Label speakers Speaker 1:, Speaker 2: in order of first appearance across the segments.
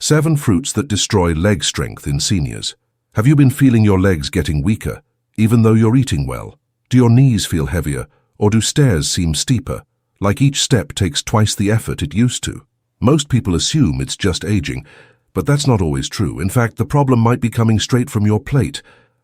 Speaker 1: 7 fruits that destroy leg strength in seniors. Have you been feeling your legs getting weaker, even though you're eating well? Do your knees feel heavier, or do stairs seem steeper, like each step takes twice the effort it used to? Most people assume it's just aging, but that's not always true. In fact, the problem might be coming straight from your plate,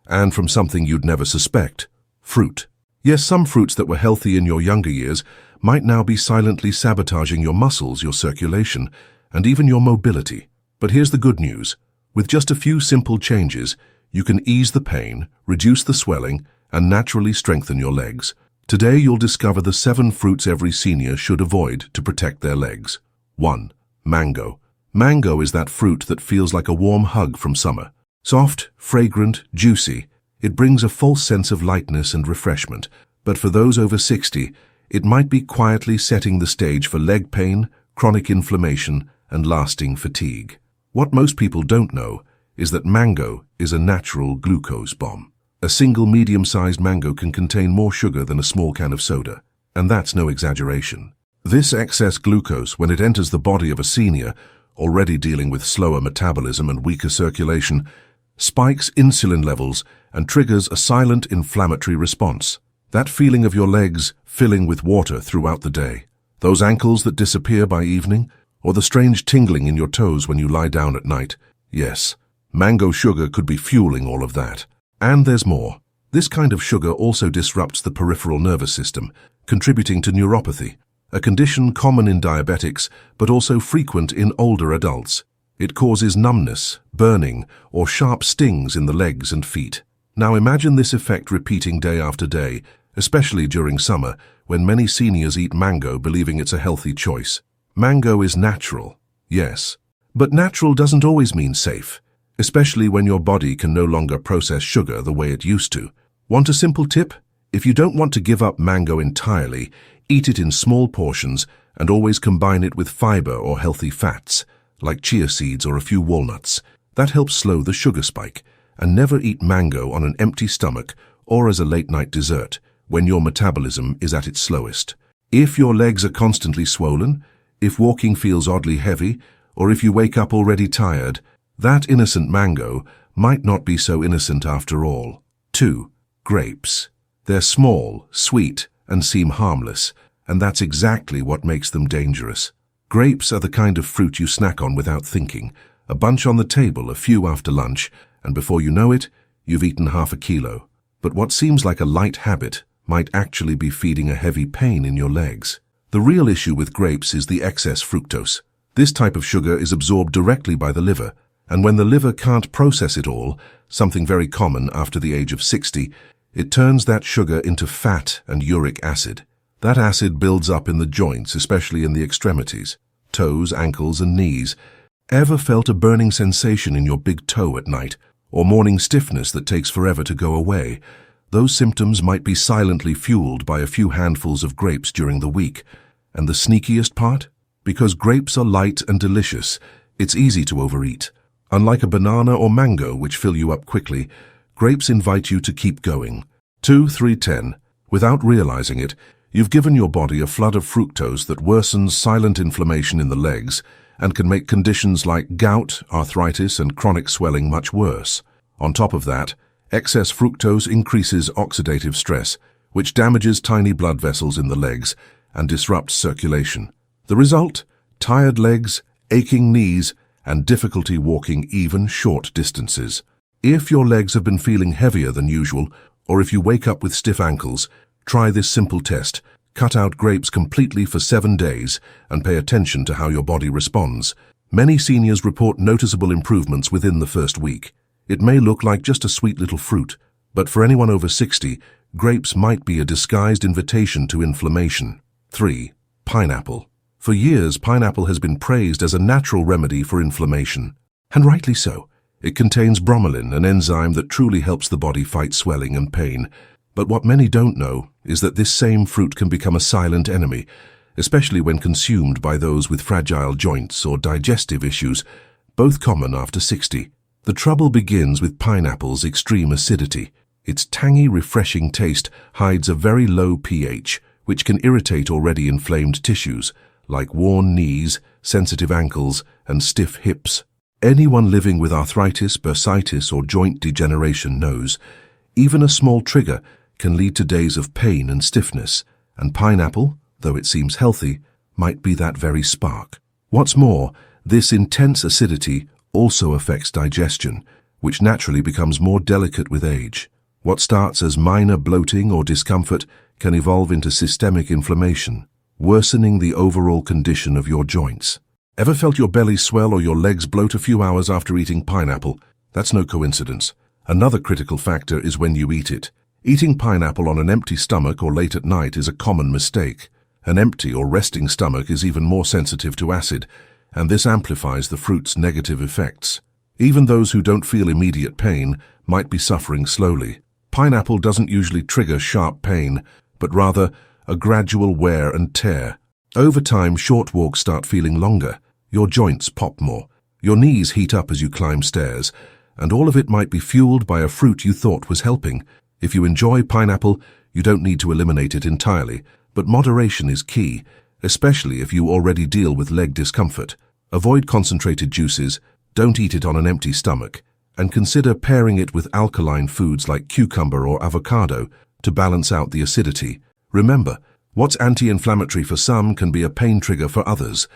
Speaker 1: and from something you'd never suspect: fruit. Yes, some fruits that were healthy in your younger years might now be silently sabotaging your muscles, your circulation, and even your mobility. But here's the good news. With just a few simple changes, you can ease the pain, reduce the swelling, and naturally strengthen your legs. Today you'll discover the 7 fruits every senior should avoid to protect their legs. 1. Mango. Mango is that fruit that feels like a warm hug from summer. Soft, fragrant, juicy, it brings a false sense of lightness and refreshment. But for those over 60, it might be quietly setting the stage for leg pain, chronic inflammation, and lasting fatigue. What most people don't know is that mango is a natural glucose bomb. A single medium-sized mango can contain more sugar than a small can of soda, and that's no exaggeration. This excess glucose, when it enters the body of a senior, already dealing with slower metabolism and weaker circulation, spikes insulin levels and triggers a silent inflammatory response. That feeling of your legs filling with water throughout the day, those ankles that disappear by evening, or the strange tingling in your toes when you lie down at night. Yes, mango sugar could be fueling all of that. And there's more. This kind of sugar also disrupts the peripheral nervous system, contributing to neuropathy, a condition common in diabetics but also frequent in older adults. It causes numbness, burning, or sharp stings in the legs and feet. Now imagine this effect repeating day after day, especially during summer, when many seniors eat mango believing it's a healthy choice. Mango is natural, yes, but natural doesn't always mean safe, especially when your body can no longer process sugar the way it used to. Want a simple tip? If you don't want to give up mango entirely, eat it in small portions and always combine it with fiber or healthy fats, like chia seeds or a few walnuts. That helps slow the sugar spike. And never eat mango on an empty stomach or as a late-night dessert when your metabolism is at its slowest. If your legs are constantly swollen, if walking feels oddly heavy, or if you wake up already tired, that innocent mango might not be so innocent after all. 2. Grapes. They're small, sweet, and seem harmless, and that's exactly what makes them dangerous. Grapes are the kind of fruit you snack on without thinking, a bunch on the table, a few after lunch, and before you know it, you've eaten half a kilo. But what seems like a light habit might actually be feeding a heavy pain in your legs. The real issue with grapes is the excess fructose. This type of sugar is absorbed directly by the liver, and when the liver can't process it all, something very common after the age of 60, it turns that sugar into fat and uric acid. That acid builds up in the joints, especially in the extremities, toes, ankles, and knees. Ever felt a burning sensation in your big toe at night, or morning stiffness that takes forever to go away? Those symptoms might be silently fueled by a few handfuls of grapes during the week. And the sneakiest part? Because grapes are light and delicious, it's easy to overeat. Unlike a banana or mango, which fill you up quickly, grapes invite you to keep going. 2, 3, 10. Without realizing it, you've given your body a flood of fructose that worsens silent inflammation in the legs and can make conditions like gout, arthritis, and chronic swelling much worse. On top of that, excess fructose increases oxidative stress, which damages tiny blood vessels in the legs and disrupts circulation. The result? Tired legs, aching knees, and difficulty walking even short distances. If your legs have been feeling heavier than usual, or if you wake up with stiff ankles, try this simple test. Cut out grapes completely for 7 days and pay attention to how your body responds. Many seniors report noticeable improvements within the first week. It may look like just a sweet little fruit, but for anyone over 60, grapes might be a disguised invitation to inflammation. 3. Pineapple. For years, pineapple has been praised as a natural remedy for inflammation. And rightly so. It contains bromelain, an enzyme that truly helps the body fight swelling and pain. But what many don't know is that this same fruit can become a silent enemy, especially when consumed by those with fragile joints or digestive issues, both common after 60. The trouble begins with pineapple's extreme acidity. Its tangy, refreshing taste hides a very low pH, which can irritate already inflamed tissues, like worn knees, sensitive ankles, and stiff hips. Anyone living with arthritis, bursitis, or joint degeneration knows even a small trigger can lead to days of pain and stiffness, and pineapple, though it seems healthy, might be that very spark. What's more, this intense acidity also affects digestion, which naturally becomes more delicate with age. What starts as minor bloating or discomfort can evolve into systemic inflammation, worsening the overall condition of your joints. Ever felt your belly swell or your legs bloat a few hours after eating pineapple? That's no coincidence. Another critical factor is when you eat it. Eating pineapple on an empty stomach or late at night is a common mistake. An empty or resting stomach is even more sensitive to acid, and this amplifies the fruit's negative effects. Even those who don't feel immediate pain might be suffering slowly. Pineapple doesn't usually trigger sharp pain, but rather a gradual wear and tear. Over time, short walks start feeling longer. Your joints pop more. Your knees heat up as you climb stairs, and all of it might be fueled by a fruit you thought was helping. If you enjoy pineapple, you don't need to eliminate it entirely, but moderation is key, especially if you already deal with leg discomfort. Avoid concentrated juices, don't eat it on an empty stomach, and consider pairing it with alkaline foods like cucumber or avocado to balance out the acidity. Remember, what's anti-inflammatory for some can be a pain trigger for others,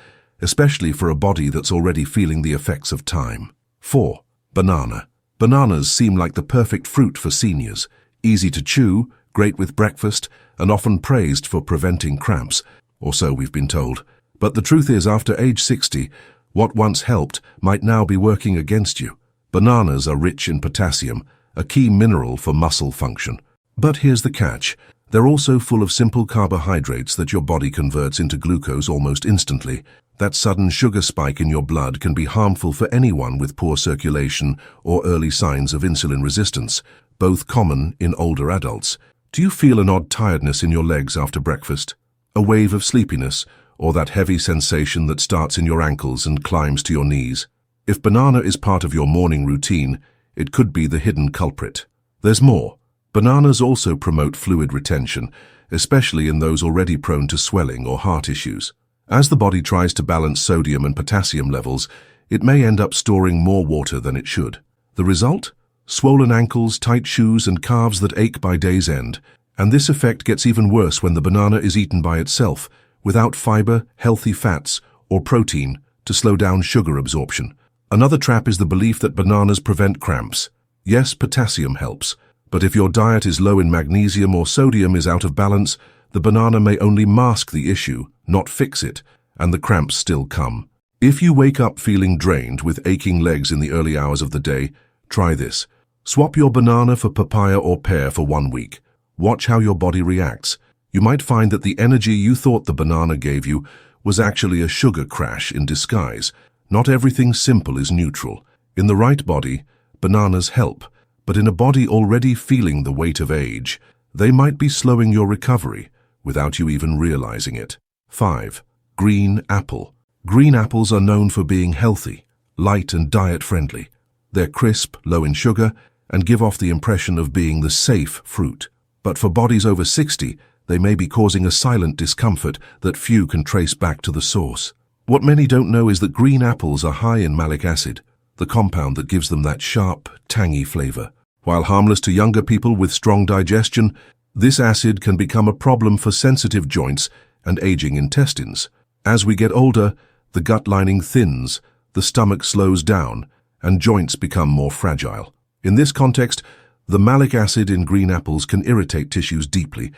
Speaker 1: especially for a body that's already feeling the effects of time. 4. Banana. Bananas seem like the perfect fruit for seniors. Easy to chew, great with breakfast, and often praised for preventing cramps, or so we've been told. But the truth is, after age 60, what once helped might now be working against you. Bananas are rich in potassium, a key mineral for muscle function. But here's the catch. They're also full of simple carbohydrates that your body converts into glucose almost instantly. That sudden sugar spike in your blood can be harmful for anyone with poor circulation or early signs of insulin resistance, both common in older adults. Do you feel an odd tiredness in your legs after breakfast? A wave of sleepiness, or that heavy sensation that starts in your ankles and climbs to your knees? If banana is part of your morning routine, it could be the hidden culprit. There's more. Bananas also promote fluid retention, especially in those already prone to swelling or heart issues. As the body tries to balance sodium and potassium levels, it may end up storing more water than it should. The result? Swollen ankles, tight shoes, and calves that ache by day's end. And this effect gets even worse when the banana is eaten by itself, without fiber, healthy fats, or protein to slow down sugar absorption. Another trap is the belief that bananas prevent cramps. Yes, potassium helps, but if your diet is low in magnesium or sodium is out of balance, the banana may only mask the issue, not fix it, and the cramps still come. If you wake up feeling drained with aching legs in the early hours of the day, try this. Swap your banana for papaya or pear for 1 week. Watch how your body reacts. You might find that the energy you thought the banana gave you was actually a sugar crash in disguise. Not everything simple is neutral. In the right body, bananas help, but in a body already feeling the weight of age, they might be slowing your recovery without you even realizing it. 5. Green apple. Green apples are known for being healthy, light and diet-friendly. They're crisp, low in sugar, and give off the impression of being the safe fruit. But for bodies over 60, they may be causing a silent discomfort that few can trace back to the source. What many don't know is that green apples are high in malic acid, the compound that gives them that sharp, tangy flavor. While harmless to younger people with strong digestion, this acid can become a problem for sensitive joints and aging intestines. As we get older, the gut lining thins, the stomach slows down, and joints become more fragile. In this context, the malic acid in green apples can irritate tissues deeply,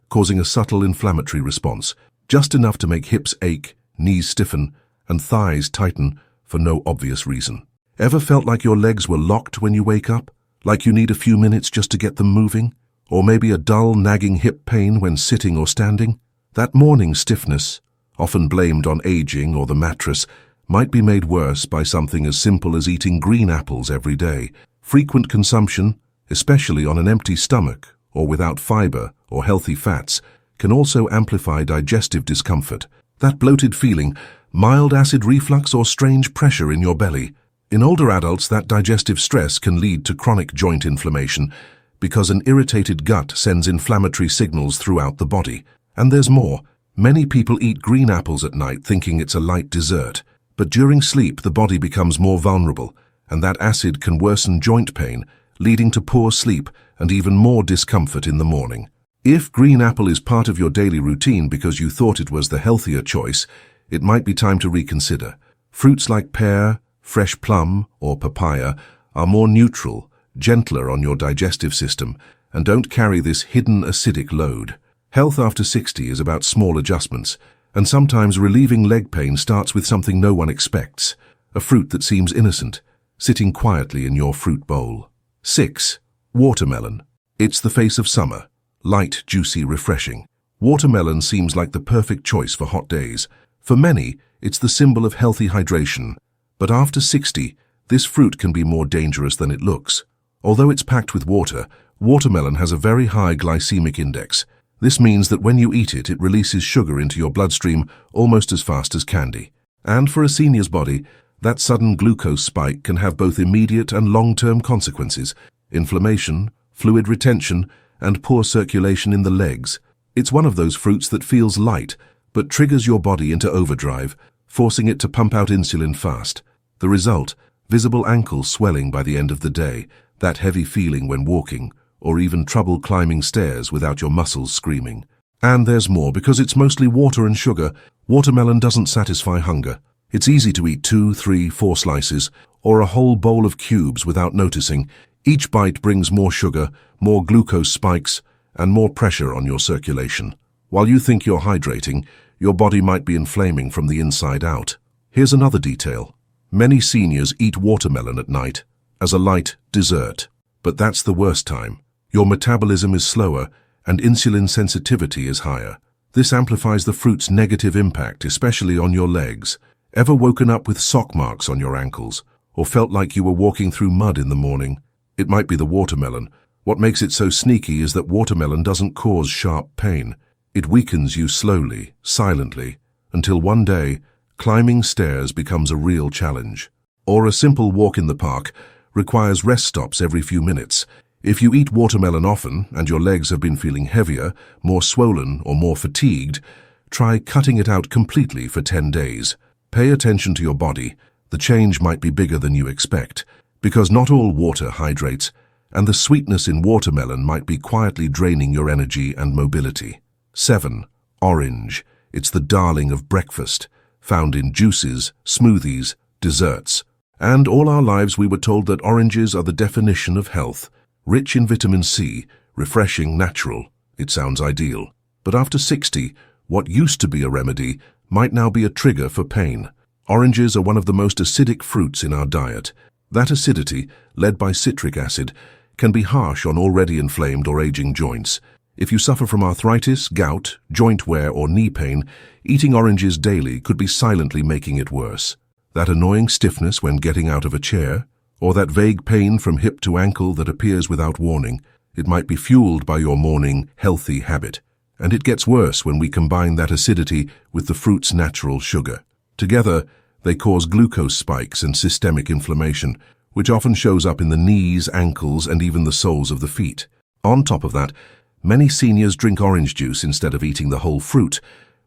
Speaker 1: causing a subtle inflammatory response, just enough to make hips ache, knees stiffen, and thighs tighten for no obvious reason. Ever felt like your legs were locked when you wake up? Like you need a few minutes just to get them moving? Or maybe a dull, nagging hip pain when sitting or standing? That morning stiffness, often blamed on aging or the mattress, might be made worse by something as simple as eating green apples every day. Frequent consumption, especially on an empty stomach or without fiber or healthy fats, can also amplify digestive discomfort. That bloated feeling, mild acid reflux or strange pressure in your belly. In older adults, that digestive stress can lead to chronic joint inflammation because an irritated gut sends inflammatory signals throughout the body. And there's more. Many people eat green apples at night thinking it's a light dessert, But during sleep, the body becomes more vulnerable, and that acid can worsen joint pain, leading to poor sleep and even more discomfort in the morning. If green apple is part of your daily routine because you thought it was the healthier choice, it might be time to reconsider. Fruits like pear, fresh plum, or papaya are more neutral, gentler on your digestive system, and don't carry this hidden acidic load. Health after 60 is about small adjustments, and sometimes relieving leg pain starts with something no one expects, a fruit that seems innocent, sitting quietly in your fruit bowl. 6. Watermelon. It's the face of summer. Light, juicy, refreshing. Watermelon seems like the perfect choice for hot days. For many, it's the symbol of healthy hydration. But after 60, this fruit can be more dangerous than it looks. Although it's packed with water, watermelon has a very high glycemic index. This means that when you eat it, it releases sugar into your bloodstream almost as fast as candy. And for a senior's body, that sudden glucose spike can have both immediate and long-term consequences: inflammation, fluid retention, and poor circulation in the legs. It's one of those fruits that feels light, but triggers your body into overdrive, forcing it to pump out insulin fast. The result: visible ankle swelling by the end of the day, that heavy feeling when walking, or even trouble climbing stairs without your muscles screaming. And there's more. Because it's mostly water and sugar, watermelon doesn't satisfy hunger. It's easy to eat 2, 3, 4 slices, or a whole bowl of cubes without noticing. Each bite brings more sugar, more glucose spikes, and more pressure on your circulation. While you think you're hydrating, your body might be inflaming from the inside out. Here's another detail. Many seniors eat watermelon at night, as a light dessert. But that's the worst time. Your metabolism is slower, and insulin sensitivity is higher. This amplifies the fruit's negative impact, especially on your legs. Ever woken up with sock marks on your ankles, or felt like you were walking through mud in the morning? It might be the watermelon. What makes it so sneaky is that watermelon doesn't cause sharp pain. It weakens you slowly, silently, until one day, climbing stairs becomes a real challenge. Or a simple walk in the park requires rest stops every few minutes. If you eat watermelon often and your legs have been feeling heavier, more swollen, or more fatigued, try cutting it out completely for 10 days. Pay attention to your body. The change might be bigger than you expect, because not all water hydrates, and the sweetness in watermelon might be quietly draining your energy and mobility. 7. Orange. It's the darling of breakfast, found in juices, smoothies, desserts. And all our lives we were told that oranges are the definition of health. Rich in vitamin C, refreshing, natural. It sounds ideal. But after 60, what used to be a remedy might now be a trigger for pain. Oranges are one of the most acidic fruits in our diet. That acidity, led by citric acid, can be harsh on already inflamed or aging joints. If you suffer from arthritis, gout, joint wear, or knee pain, eating oranges daily could be silently making it worse. That annoying stiffness when getting out of a chair, or that vague pain from hip to ankle that appears without warning, it might be fueled by your morning healthy habit. And it gets worse when we combine that acidity with the fruit's natural sugar. Together, they cause glucose spikes and systemic inflammation, which often shows up in the knees, ankles, and even the soles of the feet. On top of that, many seniors drink orange juice instead of eating the whole fruit,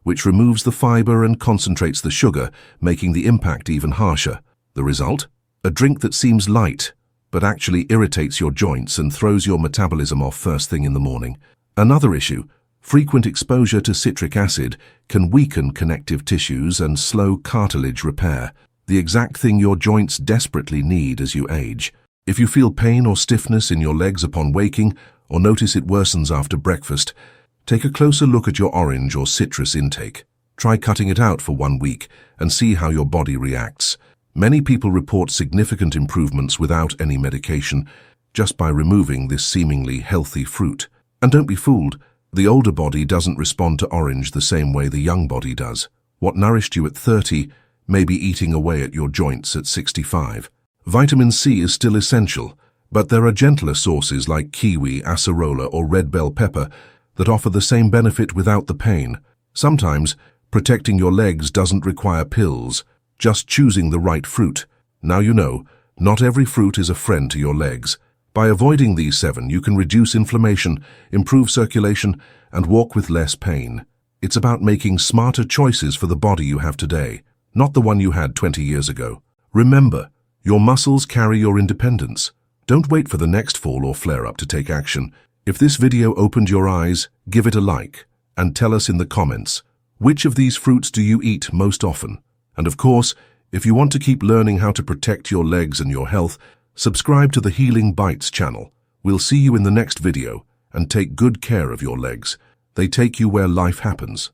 Speaker 1: which removes the fiber and concentrates the sugar, making the impact even harsher. The result? A drink that seems light, but actually irritates your joints and throws your metabolism off first thing in the morning. Another issue: frequent exposure to citric acid can weaken connective tissues and slow cartilage repair, the exact thing your joints desperately need as you age. If you feel pain or stiffness in your legs upon waking, or notice it worsens after breakfast, take a closer look at your orange or citrus intake. Try cutting it out for 1 week and see how your body reacts. Many people report significant improvements without any medication, just by removing this seemingly healthy fruit. And don't be fooled, the older body doesn't respond to orange the same way the young body does. What nourished you at 30 may be eating away at your joints at 65. Vitamin C is still essential, but there are gentler sources like kiwi, acerola, or red bell pepper that offer the same benefit without the pain. Sometimes, protecting your legs doesn't require pills, just choosing the right fruit. Now you know, not every fruit is a friend to your legs. By avoiding these 7, you can reduce inflammation, improve circulation, and walk with less pain. It's about making smarter choices for the body you have today, not the one you had 20 years ago. Remember, your muscles carry your independence. Don't wait for the next fall or flare-up to take action. If this video opened your eyes, give it a like and tell us in the comments, which of these fruits do you eat most often? And of course, if you want to keep learning how to protect your legs and your health, subscribe to the Healing Bites channel. We'll see you in the next video, and take good care of your legs. They take you where life happens.